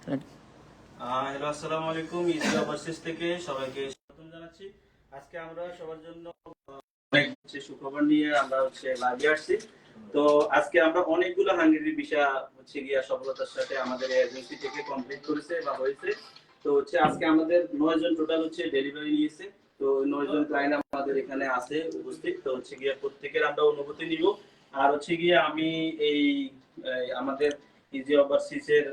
Hello, আসসালামু আলাইকুম। Easy overseas থেকে সবাইকে স্বাগতম জানাচ্ছি। আজকে আমরা সবার জন্য অনেক সুখবর নিয়ে আমরা লাইভে আসছি। তো আজকে আমরা অনেকগুলো হাঙ্গেরির ভিসা গিয়া সফলতার সাথে আমাদের এজেন্সি থেকে কমপ্লিট করেছে বা হয়েছে। তো আজকে আমাদের 9 জন টোটাল ডেলিভারি নিয়েছে। তো 9 জন ক্লায়েন্ট আমাদের এখানে আছে উপস্থিত। তো গিয়া প্রত্যেকের আমরা অনুভূতি নিব। আর গিয়া আমি এই আমাদের ইজি ওভারসিজ এর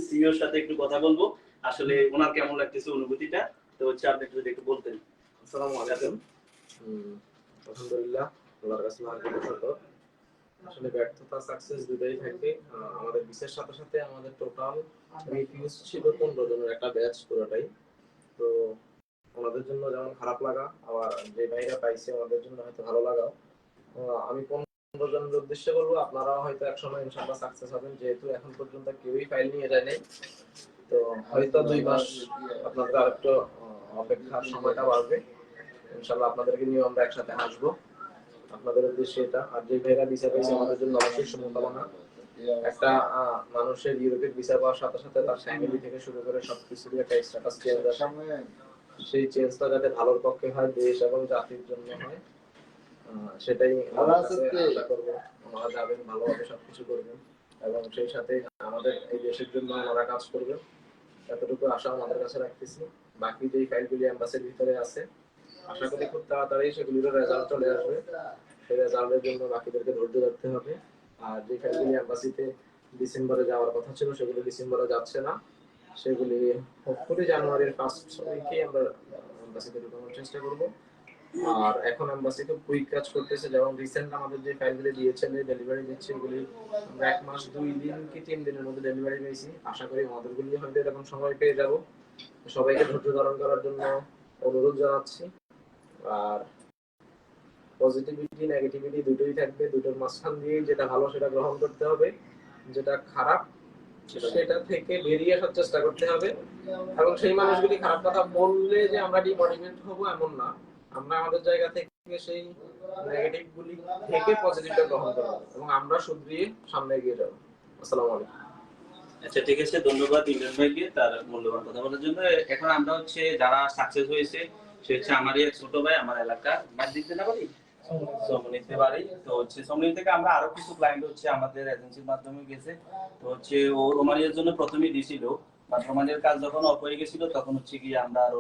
সিইওর সাথে একটু কথা বলবো, আসলে ওনার কেমন লাগতেছে অনুভূতিটা। তো আপনি একটু বলতেন। আসসালামু আলাইকুম। আলহামদুলিল্লাহ, আল্লাহর কাছে লাখ কোটি শুকর। আসলে ব্যর্থতা সাকসেস দুটোই থাকে। আমাদের বিশের সাথে সাথে আমাদের টোটাল রিফিউজ ছিল 15 জনের একটা ব্যাচ পুরোটাই। তো ওনাদের জন্য যেমন খারাপ লাগা, আবার যে ভাইরা পাইছে ওনাদের জন্য হয়তো ভালো লাগা। আমি 15 জনের উদ্দেশ্যে বলবো, আপনারা হয়তো একসময় ইনশাআল্লাহ সাকসেস হবেন, যেহেতু এখন পর্যন্ত কেউই ফাইল নিয়ে যায় নাই। তো হয়তো 2 মাস আপনাদের আরেকটু অপেক্ষার সময়টা বাড়বে। ইনশাআল্লাহ আপনাদেরকে নিয়ে আমরা একসাথে আসবো। আপনাদের উদ্দেশ্যে এটা। আর যে ভাইরা ভিসা পেয়েছে আমাদের জন্য অবশ্যই শুভকামনা। একটা মানুষের ইউরোপের ভিসা পাওয়ার সাথে সাথে তার ফ্যামিলি থেকে শুরু করে সবকিছুরই একটা স্ট্যাটাস চেঞ্জ আসে। সেই চেঞ্জটা যাতে ভালোর পক্ষে হয়, দেশ এবং জাতির জন্য হয়, সেটাই আশা করবো। ওনারা যাবেন, ভালোভাবে সবকিছু করবেন এবং সেই সাথে আমাদের এই দেশের জন্য ওনারা কাজ করবেন, এতটুকু আশা আমাদের কাছে রাখতেছি। বাকি যে ফাইলগুলি এম্বাসির ভিতরে আছে, আশা করি খুব তাড়াতাড়ি সেগুলির রেজাল্ট চলে আসবে। সেই রেজাল্টের জন্য বাকিদেরকে ধৈর্য ধরতে হবে। আর যে ফাইলগুলি এম্বাসিতে ডিসেম্বরে যাওয়ার কথা ছিল সেগুলি ডিসেম্বরে যাচ্ছে না, সেগুলি হোপফুলি জানুয়ারির ফার্স্ট উইকে আমরা এম্বাসিতে ঢোকানোর চেষ্টা করব। আর এখন এম্বাসি খুব কুইক কাজ করতেছে, যেমন রিসেন্ট আমাদের যে ফাইলগুলি দিয়েছেন, যে ডেলিভারি দিচ্ছে, এগুলি আমরা 1 মাস 2 দিন কি 3 দিনের মধ্যে ডেলিভারি পেয়েছি। আশা করি আমাদেরগুলি হয়তো এরকম সময় পেয়ে যাব। সবাইকে ধৈর্য ধারণ করার জন্য অনুরোধ জানাচ্ছি। আর পজিটিভিটি নেগেটিভিটি দুটোই থাকবে, দুটোর মাঝখান দিয়ে যেটা ভালো সেটা গ্রহণ করতে হবে, যেটা খারাপ সেটা থেকে বেরিয়ে আসার চেষ্টা করতে হবে। এবং সেই মানুষগুলি খারাপ কথা বললে যে আমরা ডিমোটিভেট হব এমন না, আমরা আমাদের জায়গা থেকে সেই নেগেটিভ গুলি থেকে পজিটিভটা গ্রহণ করব এবং আমরা শুধরিয়ে সামনে এগিয়ে যাব। আসসালামু আলাইকুম। আচ্ছা, ঠিক আছে, ধন্যবাদ ইমরান ভাইকে তার মূল্যবান কথা বলার জন্য। এখন আমরা যারা সাকসেস হয়েছে, সে আমারই এক ছোট ভাই, আমার এলাকার বাদ দিতে না পারি সমনিতে বাড়ি। তো সমনি থেকে আমরা আরো কিছু ক্লায়েন্ট আমাদের এজেন্সির মাধ্যমে গেছে। তো ও রোমানিয়ার জন্য প্রথমেই দিছিল, বাট রোমানিয়ার কাজ যখন অফ হয়ে গেছিল তখন গিয়ে আমরা আর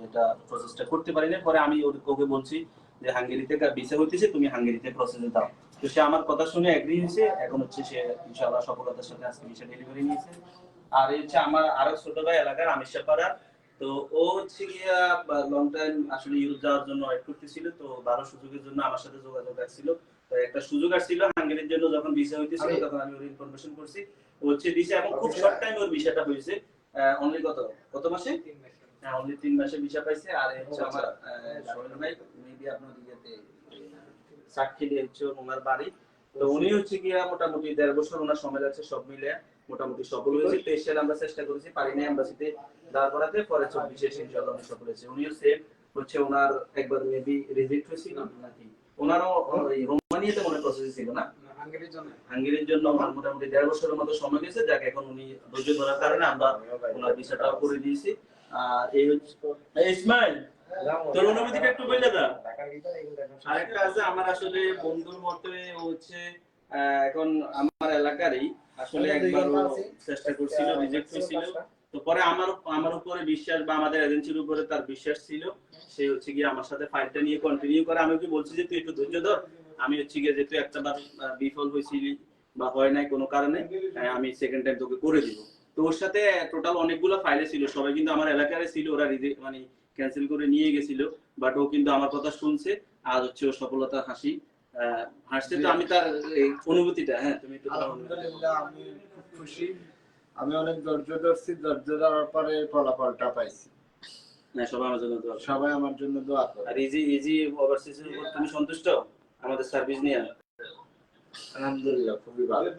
এটা প্রসেসটা করতে পারি না। পরে আমি ওকে বলছি যে হাঙ্গেরিতে ভিসা হইতেছে, তুমি হাঙ্গেরিতে প্রসেসে দাও। তো সে আমার কথা শুনে এগ্রি হয়েছে। এখন সে ইনশাআল্লাহ সফলতার সাথে আজকে ভিসা ডেলিভারি নিয়েছে। আর আমার আরো ছোট ভাই এলাকার আমিষাপাড়া। তো ও গিয়া লং টাইম আসলে ইউরোপ যাওয়ার জন্য ওয়েট করতেছিল। তো ভালো সুযোগের জন্য আমার সাথে যোগাযোগ আসছিল। তো একটা সুযোগ আসছিল হাঙ্গেরির জন্য, যখন ভিসা হইতেছিল তখন আমি ওর ইনফরমেশন করছি। ও দিছে এবং খুব শর্ট টাইম ওর ভিসাটা হয়েছে। অনলি কত মাসে? হ্যাঁ, অনলি 3 মাসে ভিসা পাইছে। আর আমার সোহেল ভাই, মেবি আপনার ইয়েতে সাক্ষী দিয়ে ওনার বাড়ি। তো উনি গিয়া মোটামুটি 1.5 বছর ওনার সময় লাগছে, সব মিলে মোটামুটি সফল হয়েছে। 23 সালে আমরা চেষ্টা করেছি, পারি না এমবাসিতে দাঁড় করাতে। পরে 24 ইনশাআল্লাহ উনি সফল হয়েছে। উনিও সেম ওনার একবার মেবি রিজেক্ট হয়েছিল নাকি, ওনারও রোমানিয়াতে মনে প্রসেস ছিল না, হাঙ্গেরির জন্য ওনার মোটামুটি 1.5 বছরের মতো সময় গেছে। যাক, এখন উনি ধৈর্য ধরার কারণে আমরা ওনার ভিসাটাও করে দিয়েছি। এই ইসমাইল, তোর অনুভূতিটা একটু বলে দা। আরেকটা আছে, আমার আসলে বন্ধুর মতে এখন আমার এলাকারই আসলে একবার চেষ্টা করছিল, রিজেক্ট হয়েছিল। তো পরে আমার উপরে বিশ্বাস বা আমাদের এজেন্সির উপরে তার বিশ্বাস ছিল। সে গিয়ে আমার সাথে ফাইলটা নিয়ে কন্টিনিউ করে। আমি ওকে বলছি যে তুই একটু ধৈর্য ধর, আমি গিয়ে যে তুই একটা বার বিফল হয়েছিলি বা হয় নাই কোনো কারণে, আমি সেকেন্ড টাইম তোকে করে দিব। তো ওর সাথে টোটাল অনেকগুলো ফাইলে ছিল, সবাই কিন্তু আমার এলাকার ছিল। ওরা মানে ক্যান্সেল করে নিয়ে গেছিল, বাট ও কিন্তু আমার কথা শুনছে। আজ ও সফলতা হাসছে। তো আমি তার অনুভূতিটা, হ্যাঁ তুমি একটু। আলহামদুলিল্লাহ, আমি খুব খুশি। আমি অনেক ধৈর্য ধরছি, ধৈর্য ধরার পরে ফলাফলটা পাইছি। সবাই আমার জন্য দোয়া করে। আর ইজি ওভারসিজের উপর তুমি সন্তুষ্ট আমাদের সার্ভিস নিয়ে? আলহামদুলিল্লাহ, খুবই ভালো।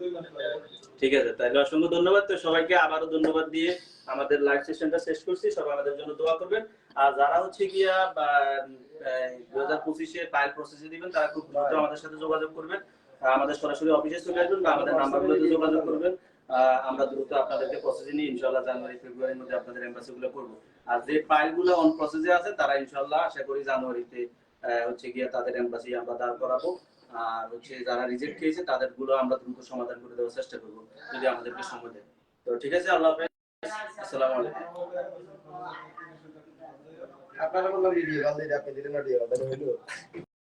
ঠিক আছে, তাহলে অসংখ্য ধন্যবাদ। তো সবাইকে আবারও ধন্যবাদ দিয়ে আমাদের লাইভ সেশনটা শেষ করছি। সবাই আমাদের জন্য দোয়া করবেন। আর যারা গিয়া 2025 এর ফাইল প্রসেসে দিবেন, তারা খুব দ্রুত আমাদের সাথে যোগাযোগ করবেন। আমাদের সরাসরি অফিসে চলে আসবেন বা আমাদের নাম্বারগুলোতে যোগাযোগ করবেন। আমরা দ্রুত আপনাদেরকে প্রসেসে নিয়ে ইনশাআল্লাহ জানুয়ারি ফেব্রুয়ারির মধ্যে আপনাদের এমবাসিগুলো করব। আর যে ফাইলগুলো অন প্রসেসে আছে তারা ইনশাআল্লাহ আশা করি জানুয়ারিতে হচ্ছে গিয়ে তাদের এমবাসি আমরা দাঁড় করাবো। আর হচ্ছে যারা রিজেক্ট হয়েছে তাদের গুলো আমরা দ্রুত সমাধান করে দেওয়ার চেষ্টা করব যদি আমাদেরকে সময় দেয়। তো ঠিক আছে, আল্লাহ হাফেজ, আসসালামু আলাইকুম। আপনারা বললাম ভিডিও আপনি দিলেন না,